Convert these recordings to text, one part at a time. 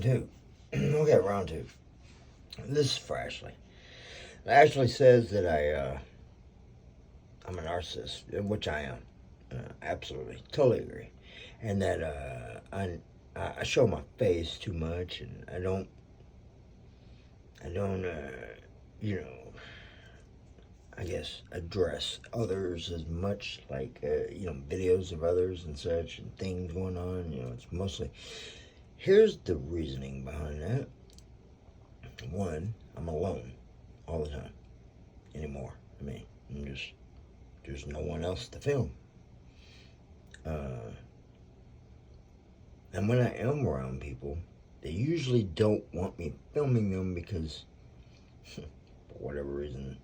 round two. Okay, round two. This is for Ashley. Ashley says that I'm a narcissist, which I am. Absolutely, totally agree. And that I show my face too much, and I don't, you know, I guess address others as much, like videos of others and such, and things going on. It's mostly. Here's the reasoning behind that. One, I'm alone all the time anymore. I mean, there's no one else to film. And when I am around people, they usually don't want me filming them because, for whatever reason,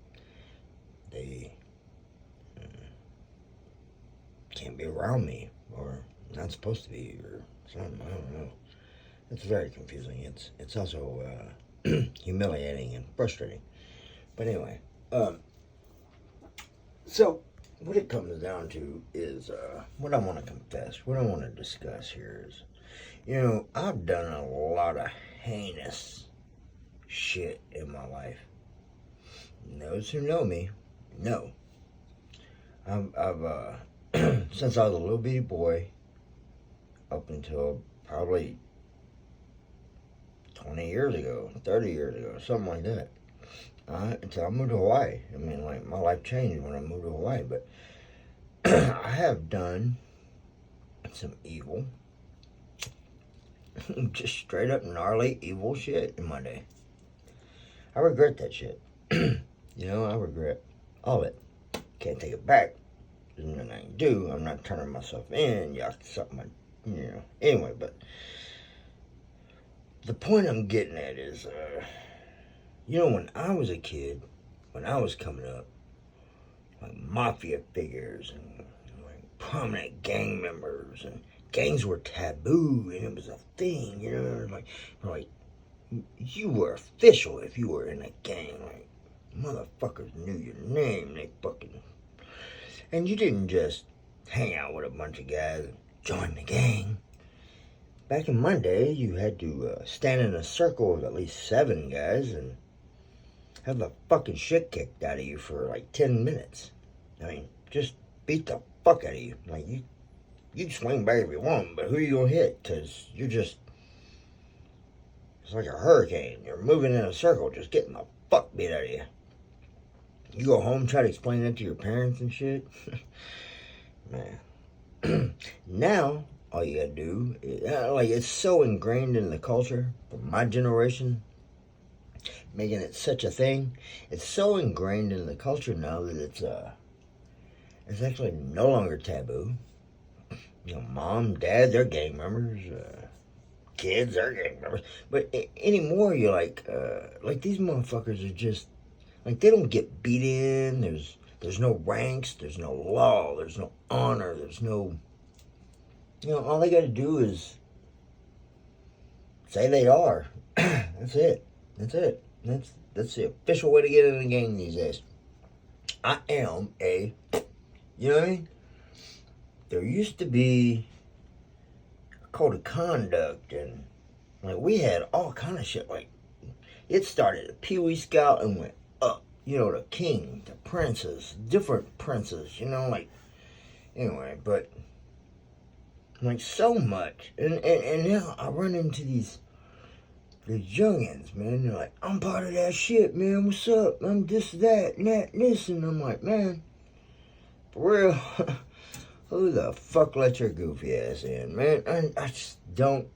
they can't be around me, or not supposed to be, or something. I don't know. It's very confusing. It's also humiliating and frustrating. But anyway, so what it comes down to is what I want to confess, what I want to discuss here is, I've done a lot of heinous shit in my life. Those who know me know. I've since I was a little bitty boy up until probably 20 years ago, 30 years ago, something like that. Until I moved to Hawaii. I mean, like, my life changed when I moved to Hawaii, but I have done some evil, just straight up gnarly evil shit in my day. I regret that shit. I regret all of it. Can't take it back. There's nothing I can do. I'm not turning myself in. Something, Anyway, but the point I'm getting at is, when I was a kid, when I was coming up, like mafia figures and like prominent gang members, and gangs were taboo and it was a thing, like you were official if you were in a gang. Like, motherfuckers knew your name. And you didn't just hang out with a bunch of guys and join the gang. Back in my day, you had to stand in a circle of at least 7 guys and have the fucking shit kicked out of you for like 10 minutes. I mean, just beat the fuck out of you. Like, you can swing back if you want, but who are you gonna hit? Because it's like a hurricane. You're moving in a circle, just getting the fuck beat out of you. You go home, try to explain that to your parents and shit. Man. Now, all you gotta do, it's so ingrained in the culture from my generation, making it such a thing. It's so ingrained in the culture now that it's actually no longer taboo. Mom, dad, they're gang members. Kids, they're gang members. But anymore, you're like these motherfuckers are just, like, they don't get beat in. There's no ranks. There's no law. There's no honor. There's no, all they got to do is say they are. That's it. That's the official way to get in the gang these days. I am a, you know what I mean? There used to be a code of conduct, and like we had all kind of shit. Like, it started at Pee Wee Scout and went up. The king, the princes, different princes. Anyway, but like so much, and now I run into these youngins, man. They're like, I'm part of that shit, man. What's up? I'm this, that, and that, and this. And I'm like, man, for real, who the fuck let your goofy ass in, man? I just don't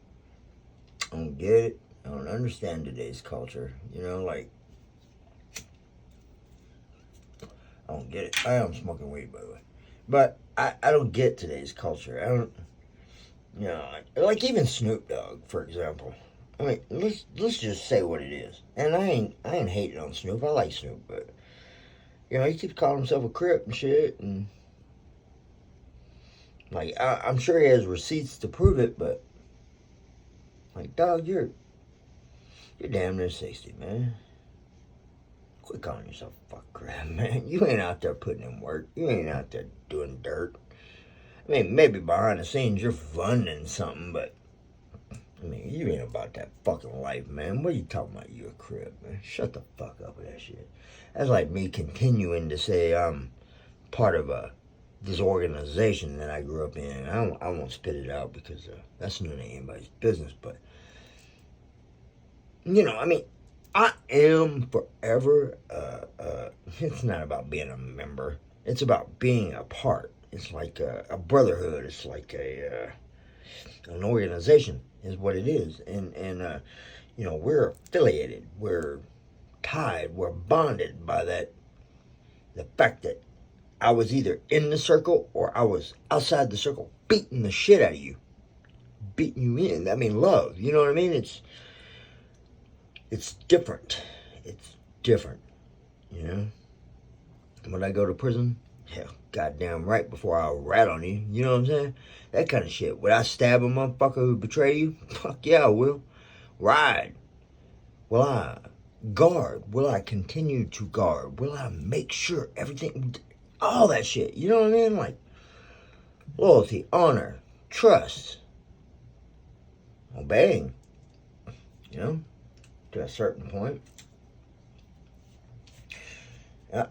get it. I don't understand today's culture. I don't get it. I am smoking weed, by the way. But I don't get today's culture. I don't, like even Snoop Dogg, for example. I mean, let's just say what it is. And I ain't hating on Snoop. I like Snoop, but he keeps calling himself a Crip and shit, and like I'm sure he has receipts to prove it, but like, dog, you're damn near 60, man. Quit calling yourself a fuck crap, man. You ain't out there putting in work. You ain't out there doing dirt. I mean, maybe behind the scenes you're funding something, but I mean, you ain't about that fucking life, man. What are you talking about? You a crib, man. Shut the fuck up with that shit. That's like me continuing to say I'm part of this organization that I grew up in. I won't spit it out because that's none of anybody's business. But, I mean, I am forever, it's not about being a member. It's about being a part. It's like a brotherhood. It's like an organization is what it is. And we're affiliated. We're tied. We're bonded by the fact that I was either in the circle or I was outside the circle beating the shit out of you. Beating you in. I mean, love. You know what I mean? It's different. It's different. When I go to prison, hell, goddamn right before I'll rat on you. You know what I'm saying? That kind of shit. Would I stab a motherfucker who betrayed you? Fuck yeah, I will. Ride. Will I guard? Will I continue to guard? Will I make sure everything, all that shit. You know what I mean? Like loyalty, honor, trust, obeying. To a certain point.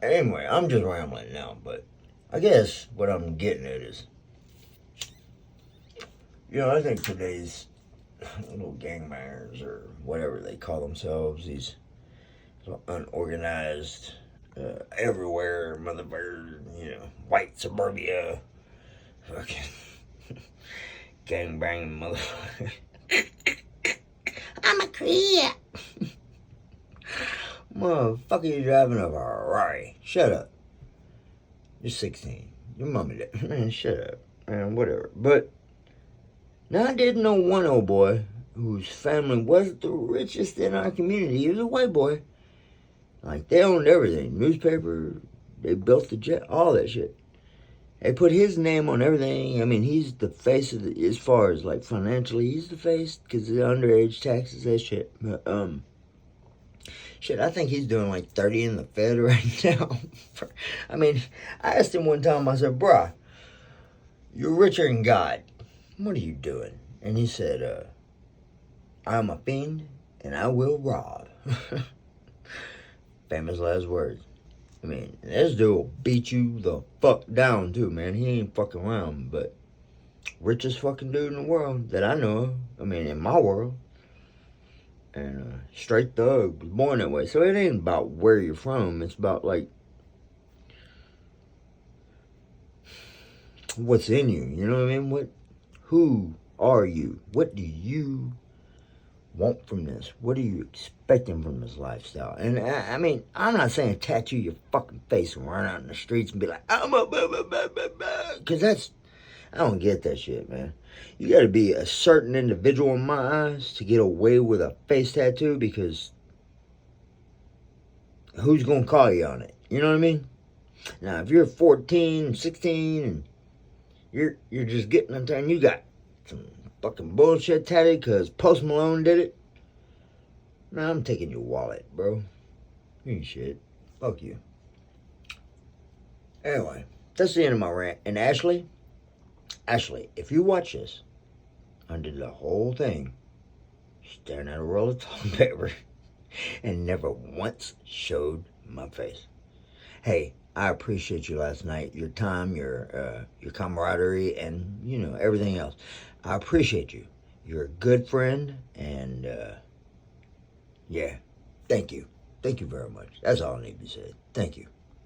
Anyway, I'm just rambling now, but I guess what I'm getting at is, I think today's little gangbangers or whatever they call themselves, these unorganized, everywhere motherfuckers, white suburbia, fucking gangbang motherfucker. I'm a creep. Motherfucker, you driving a Ferrari. Shut up. You're 16. Your mommy did. Man, shut up. Man, whatever. But now I did know one old boy whose family wasn't the richest in our community. He was a white boy. Like, they owned everything. Newspaper, they built the jet, all that shit. They put his name on everything. I mean, he's the face of as far as, like, financially, he's the face because of the underage taxes, that shit. But, shit, I think he's doing like 30 in the Fed right now. I mean, I asked him one time, I said, bruh, you're richer than God. What are you doing? And he said, I'm a fiend and I will rob. Famous last words. I mean, this dude will beat you the fuck down too, man. He ain't fucking around, but richest fucking dude in the world that I know of. I mean, in my world. And straight thug, was born that way. So it ain't about where you're from. It's about, like, what's in you. You know what I mean? Who are you? What do you want from this? What are you expecting from this lifestyle? And I mean, I'm not saying tattoo your fucking face and run out in the streets and be like, I'm a blah, blah, blah, blah, blah. Because I don't get that shit, man. You gotta be a certain individual in my eyes to get away with a face tattoo, because who's gonna call you on it? You know what I mean? Now, if you're 14, 16, and you're just getting up there and you got some fucking bullshit tattooed because Post Malone did it, man, I'm taking your wallet, bro. You ain't shit. Fuck you. Anyway, that's the end of my rant. And Ashley, if you watch this, I did the whole thing staring at a roll of toilet paper and never once showed my face. Hey, I appreciate you last night, your time, your camaraderie, and, everything else. I appreciate you. You're a good friend, and, yeah, thank you. Thank you very much. That's all I need to say. Thank you.